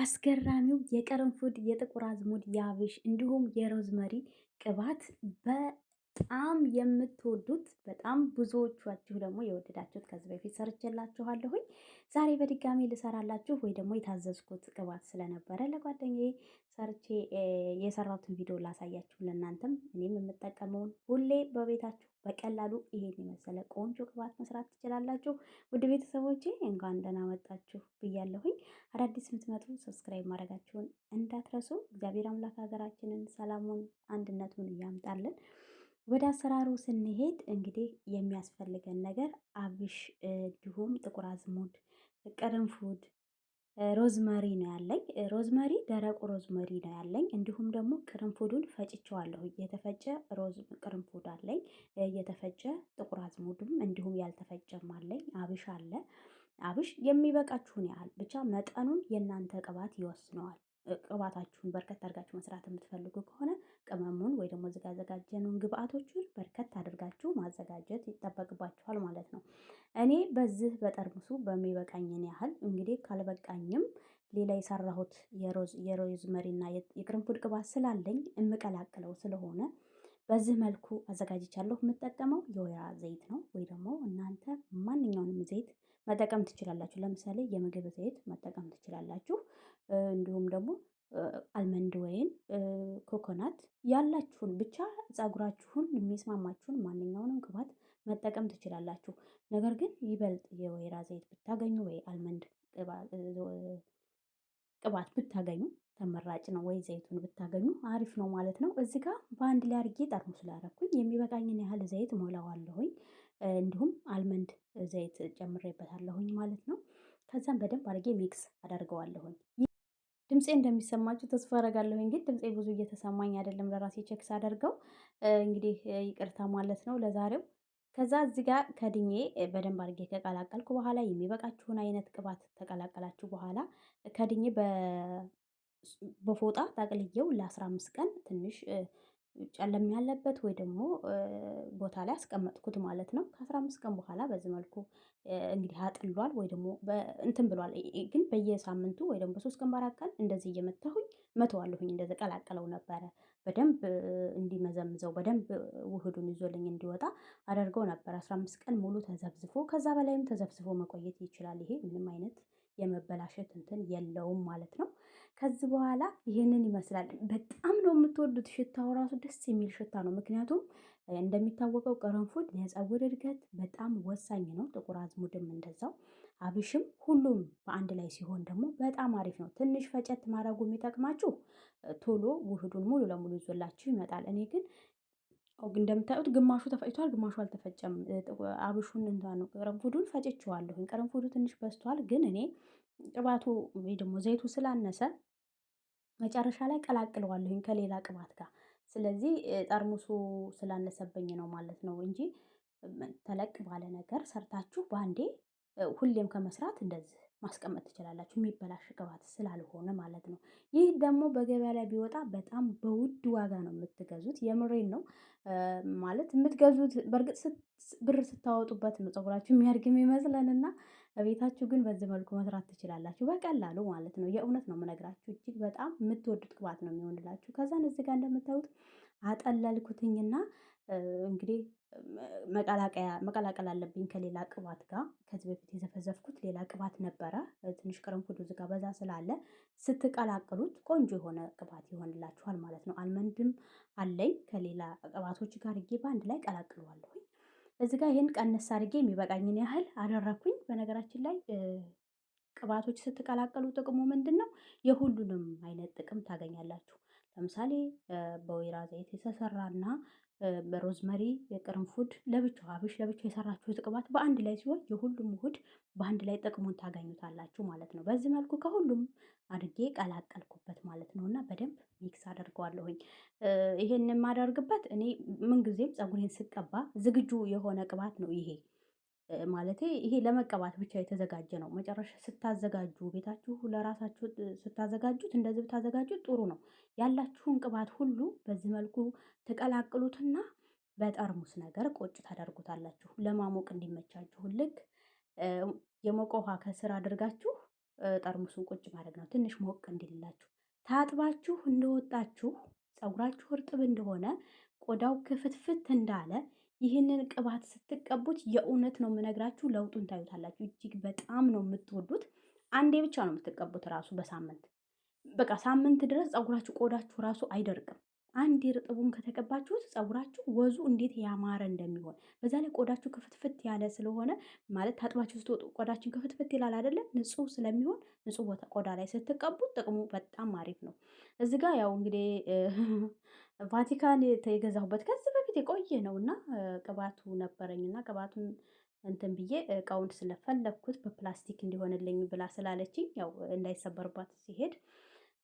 አስገራሚው የቅርንፉድ የጥቁር አዝሙድ የአብሽ እንዲሁም የሮዝመሪ ቅባት በጣም የምትወዱት በጣም ብዙዎቻችሁ ደግሞ የወደዳችሁት ከዚህ በፊት ሰርቼላችኋለሁኝ። ዛሬ በድጋሚ ልሰራላችሁ ወይ ደግሞ የታዘዝኩት ቅባት ስለነበረ ለጓደኛዬ ሰርቼ የሰራሁትን ቪዲዮ ላሳያችሁ። ለእናንተም እኔም የምጠቀመውን ሁሌ በቤታችሁ በቀላሉ ይሄን የመሰለ ቆንጆ ቅባት መስራት ትችላላችሁ። ውድ ቤተሰቦቼ እንኳን ደህና መጣችሁ ብያለሁኝ። አዳዲስ የምትመጡ ሰብስክራይብ ማድረጋችሁን እንዳትረሱ። እግዚአብሔር አምላክ ሀገራችንን ሰላሙን አንድነቱን እያምጣልን። ወደ አሰራሩ ስንሄድ እንግዲህ የሚያስፈልገን ነገር አብሽ፣ እንዲሁም ጥቁር አዝሙድ፣ ቅርንፉድ፣ ሮዝመሪ ነው ያለኝ። ሮዝመሪ ደረቁ ሮዝመሪ ነው ያለኝ። እንዲሁም ደግሞ ቅርንፉዱን ፈጭቸዋለሁ። የተፈጨ ቅርንፉድ አለኝ፣ የተፈጨ ጥቁር አዝሙድም እንዲሁም ያልተፈጨም አለኝ። አብሽ አለ። አብሽ የሚበቃችሁን ያህል ብቻ መጠኑን የእናንተ ቅባት ይወስነዋል። ቅባታችሁን በርከት አድርጋችሁ መስራት የምትፈልጉ ከሆነ ቅመሙን ወይ ደግሞ እዚጋ ያዘጋጀነውን ግብአቶቹን በርከት አድርጋችሁ ማዘጋጀት ይጠበቅባችኋል ማለት ነው። እኔ በዚህ በጠርሙሱ በሚበቃኝን ያህል እንግዲህ ካልበቃኝም ሌላ የሰራሁት የሮዝመሪ እና የቅርንፉድ ቅባት ስላለኝ የምቀላቅለው ስለሆነ በዚህ መልኩ አዘጋጅቻለሁ። የምጠቀመው የወይራ ዘይት ነው ወይ ደግሞ እናንተ ማንኛውንም ዘይት መጠቀም ትችላላችሁ። ለምሳሌ የምግብ ዘይት መጠቀም ትችላላችሁ። እንዲሁም ደግሞ አልመንድ ወይን፣ ኮኮናት ያላችሁን ብቻ ፀጉራችሁን የሚስማማችሁን ማንኛውንም ቅባት መጠቀም ትችላላችሁ። ነገር ግን ይበልጥ የወይራ ዘይት ብታገኙ ወይ አልመንድ ቅባት ብታገኙ ተመራጭ ነው። ወይ ዘይቱን ብታገኙ አሪፍ ነው ማለት ነው። እዚህ ጋር በአንድ ላይ አድርጌ ጠርሙስ ስላደረኩኝ የሚበቃኝን ያህል ዘይት ሞላዋለሁኝ። እንዲሁም አልመንድ ዘይት ጨምሬበታለሁኝ ማለት ነው። ከዛም በደንብ አድርጌ ሚክስ አደርገዋለሁኝ። ድምፄ እንደሚሰማችሁ ተስፋ አደርጋለሁኝ። ግን ድምፄ ብዙ እየተሰማኝ አይደለም ለራሴ ቼክ ሳደርገው፣ እንግዲህ ይቅርታ ማለት ነው ለዛሬው። ከዛ እዚህ ጋር ከድኜ በደንብ አድርጌ ከቀላቀልኩ በኋላ የሚበቃችሁን አይነት ቅባት ተቀላቀላችሁ በኋላ ከድኜ በፎጣ ጠቅልዬው ለ15 ቀን ትንሽ ጨለም ያለበት ወይ ደግሞ ቦታ ላይ አስቀመጥኩት ማለት ነው። ከ15 ቀን በኋላ በዚህ መልኩ እንግዲህ አጥሏል ወይ ደግሞ እንትን ብሏል። ግን በየሳምንቱ ወይ ደግሞ በ3 ቀን በ4 ቀን እንደዚህ እየመታሁኝ መተዋለሁኝ። እንደዚህ ቀላቀለው ነበረ በደንብ እንዲመዘምዘው በደንብ ውህዱን ይዞልኝ እንዲወጣ አደርገው ነበር። 15 ቀን ሙሉ ተዘብዝፎ ከዛ በላይም ተዘብዝፎ መቆየት ይችላል። ይሄ ምንም አይነት የመበላሸት እንትን የለውም ማለት ነው። ከዚህ በኋላ ይሄንን ይመስላል። በጣም ነው የምትወዱት። ሽታው ራሱ ደስ የሚል ሽታ ነው። ምክንያቱም እንደሚታወቀው ቅርንፉድ ለፀጉር እድገት በጣም ወሳኝ ነው። ጥቁር አዝሙድም እንደዛው፣ አብሽም ሁሉም በአንድ ላይ ሲሆን ደግሞ በጣም አሪፍ ነው። ትንሽ ፈጨት ማድረጉ የሚጠቅማችሁ ቶሎ ውህዱን ሙሉ ለሙሉ ይዞላችሁ ይመጣል። እኔ ግን እንደምታዩት ግማሹ ተፈጭቷል፣ ግማሹ አልተፈጨም። አብሹን እንትን ቅርንፉዱን ፈጭቼዋለሁኝ። ቅርንፉዱ ትንሽ በዝቷል፣ ግን እኔ ቅባቱ ወይ ደግሞ ዘይቱ ስላነሰ መጨረሻ ላይ ቀላቅለዋለሁኝ ከሌላ ቅባት ጋር። ስለዚህ ጠርሙሱ ስላነሰብኝ ነው ማለት ነው እንጂ ተለቅ ባለ ነገር ሰርታችሁ በአንዴ ሁሌም ከመስራት እንደዚህ ማስቀመጥ ትችላላችሁ። የሚበላሽ ቅባት ስላልሆነ ማለት ነው። ይህ ደግሞ በገበያ ላይ ቢወጣ በጣም በውድ ዋጋ ነው የምትገዙት። የምሬን ነው ማለት የምትገዙት። በእርግጥ ብር ስታወጡበት ነው ፀጉራችሁ የሚያድግ የሚመስለንና በቤታችሁ ግን በዚህ መልኩ መስራት ትችላላችሁ በቀላሉ ማለት ነው። የእውነት ነው የምነግራችሁ። እጅግ በጣም የምትወዱት ቅባት ነው የሚሆንላችሁ። ከዛን እዚህ ጋር እንደምታዩት አጠለልኩትኝና እንግዲህ መቀላቀል አለብኝ ከሌላ ቅባት ጋር። ከዚህ በፊት የዘፈዘፍኩት ሌላ ቅባት ነበረ። ትንሽ ቅርንፉዱ እዚህ ጋር በዛ ስላለ ስትቀላቅሉት ቆንጆ የሆነ ቅባት ይሆንላችኋል ማለት ነው። አልመንድም አለኝ ከሌላ ቅባቶች ጋር አድርጌ በአንድ ላይ ቀላቅለዋለሁኝ። እዚህ ጋር ይሄን ቀነስ አድርጌ የሚበቃኝን ያህል አደረኩኝ። በነገራችን ላይ ቅባቶች ስትቀላቀሉ ጥቅሙ ምንድነው? የሁሉንም አይነት ጥቅም ታገኛላችሁ። ለምሳሌ በወይራ ዘይት የተሰራና በሮዝመሪ የቅርንፉድ ለብቻው አብሽ ለብቻው የሰራችሁት ቅባት በአንድ ላይ ሲሆን የሁሉም ውህድ በአንድ ላይ ጥቅሙን ታገኙታላችሁ ማለት ነው። በዚህ መልኩ ከሁሉም አድርጌ ቀላቀልኩበት ማለት ነው እና በደንብ ሚክስ አደርገዋለሁኝ። ይሄንን የማደርግበት እኔ ምንጊዜም ፀጉሬን ስቀባ ዝግጁ የሆነ ቅባት ነው ይሄ። ማለቴ ይሄ ለመቀባት ብቻ የተዘጋጀ ነው። መጨረሻ ስታዘጋጁ ቤታችሁ ለራሳችሁ ስታዘጋጁት እንደዚህ ብታዘጋጁት ጥሩ ነው። ያላችሁን ቅባት ሁሉ በዚህ መልኩ ተቀላቅሉትና በጠርሙስ ነገር ቁጭ ታደርጉታላችሁ። ለማሞቅ እንዲመቻችሁ ልክ የሞቀ ውሃ ከስር አድርጋችሁ ጠርሙሱን ቁጭ ማድረግ ነው፣ ትንሽ ሞቅ እንዲልላችሁ። ታጥባችሁ እንደወጣችሁ ፀጉራችሁ እርጥብ እንደሆነ ቆዳው ክፍትፍት እንዳለ ይህንን ቅባት ስትቀቡት የእውነት ነው የምነግራችሁ ለውጡን ታዩታላችሁ። እጅግ በጣም ነው የምትወዱት። አንዴ ብቻ ነው የምትቀቡት ራሱ በሳምንት በቃ ሳምንት ድረስ ፀጉራችሁ ቆዳችሁ ራሱ አይደርቅም። አንድ እርጥቡን ከተቀባችሁት ፀጉራችሁ ወዙ እንዴት ያማረ እንደሚሆን በዛ ላይ ቆዳችሁ ክፍትፍት ያለ ስለሆነ ማለት ታጥባችሁ ስትወጡ ቆዳችን ክፍትፍት ይላል አይደለ? ንጹህ ስለሚሆን ንጹህ ቆዳ ላይ ስትቀቡት ጥቅሙ በጣም አሪፍ ነው። እዚህ ጋር ያው እንግዲህ ቫቲካን የገዛሁበት ከዚህ በፊት የቆየ ነው እና ቅባቱ ነበረኝና ቅባቱን እንትን ብዬ እቃውን ስለፈለግኩት በፕላስቲክ እንዲሆንልኝ ብላ ስላለችኝ ያው እንዳይሰበርባት ሲሄድ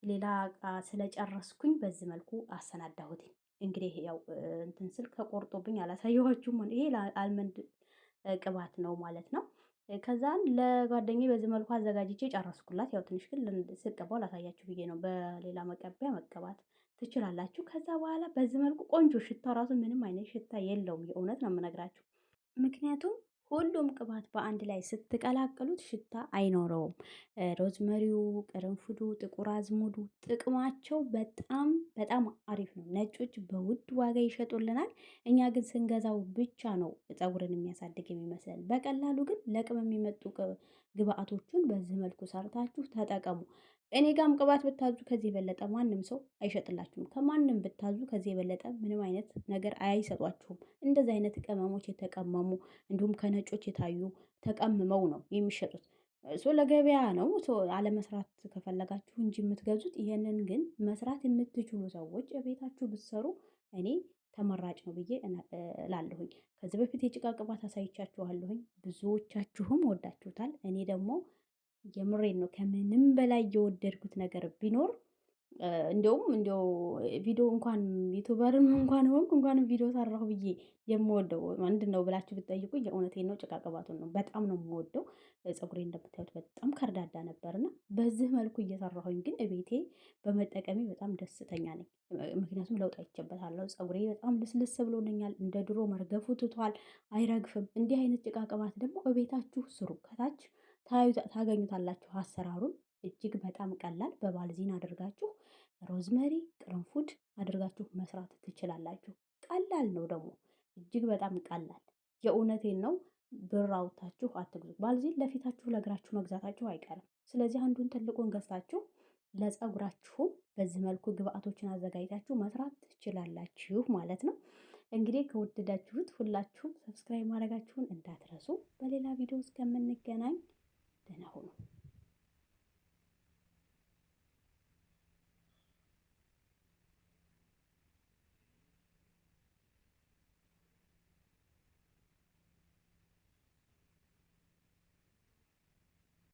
ሌላ እቃ ስለጨረስኩኝ በዚህ መልኩ አሰናዳሁት። እንግዲህ ያው እንትን ስል ከቆርጦብኝ አላሳየኋችሁም። ይሄ አልመንድ ቅባት ነው ማለት ነው። ከዛን ለጓደኛዬ በዚህ መልኩ አዘጋጅቼ ጨረስኩላት። ያው ትንሽ ግን ስቀባው ላሳያችሁ ብዬ ነው። በሌላ መቀቢያ መቀባት ትችላላችሁ። ከዛ በኋላ በዚህ መልኩ ቆንጆ ሽታው ራሱ ምንም አይነት ሽታ የለውም። የእውነት ነው የምነግራችሁ። ምክንያቱም ሁሉም ቅባት በአንድ ላይ ስትቀላቀሉት ሽታ አይኖረውም። ሮዝመሪው፣ ቅርንፉዱ፣ ጥቁር አዝሙዱ ጥቅማቸው በጣም በጣም አሪፍ ነው። ነጮች በውድ ዋጋ ይሸጡልናል። እኛ ግን ስንገዛው ብቻ ነው ፀጉርን የሚያሳድግ የሚመስለን። በቀላሉ ግን ለቅመም የሚመጡ ግብአቶቹን በዚህ መልኩ ሰርታችሁ ተጠቀሙ። እኔ ጋም ቅባት ብታዙ ከዚህ የበለጠ ማንም ሰው አይሸጥላችሁም። ከማንም ብታዙ ከዚህ የበለጠ ምንም አይነት ነገር አይሰጧችሁም። እንደዚህ አይነት ቅመሞች የተቀመሙ እንዲሁም ከነጮች የታዩ ተቀምመው ነው የሚሸጡት። ለገበያ ነው አለመስራት ከፈለጋችሁ እንጂ የምትገዙት። ይሄንን ግን መስራት የምትችሉ ሰዎች ቤታችሁ ብትሰሩ እኔ ተመራጭ ነው ብዬ እላለሁኝ። ከዚህ በፊት የጭቃ ቅባት አሳይቻችኋለሁኝ። ብዙዎቻችሁም ወዳችሁታል። እኔ ደግሞ የምሬን ነው ከምንም በላይ የወደድኩት ነገር ቢኖር እንደውም ቪዲዮ እንኳን ዩቱበርም እንኳን ሆንኩ እንኳንም ቪዲዮ ሰራሁ ብዬ የምወደው ምንድነው ብላችሁ ብትጠይቁኝ የእውነቴን ነው፣ ጭቃ ቅባቱን ነው። በጣም ነው የምወደው። ፀጉሬ እንደምታዩት በጣም ከርዳዳ ነበርና በዚህ መልኩ እየሰራሁኝ ግን እቤቴ በመጠቀሜ በጣም ደስተኛ ነኝ። ምክንያቱም ለውጥ አይቼበታለሁ። ፀጉሬ በጣም ልስልስ ብሎልኛል። እንደ ድሮ መርገፉ ትቷል፣ አይረግፍም። እንዲህ አይነት ጭቃ ቅባት ደግሞ እቤታችሁ ስሩ። ከታች ታገኙታላችሁ አሰራሩን። እጅግ በጣም ቀላል በባልዚን አድርጋችሁ ሮዝመሪ፣ ቅርንፉድ አድርጋችሁ መስራት ትችላላችሁ። ቀላል ነው ደግሞ እጅግ በጣም ቀላል። የእውነቴን ነው። ብር አውጥታችሁ አትግዙ። ባልዚን ለፊታችሁ ለእግራችሁ መግዛታችሁ አይቀርም። ስለዚህ አንዱን ትልቁን ገዝታችሁ ለፀጉራችሁም በዚህ መልኩ ግብአቶችን አዘጋጅታችሁ መስራት ትችላላችሁ ማለት ነው። እንግዲህ ከወደዳችሁት ሁላችሁም ሰብስክራይብ ማድረጋችሁን እንዳትረሱ። በሌላ ቪዲዮ እስከምንገናኝ ደህና ሁኑ።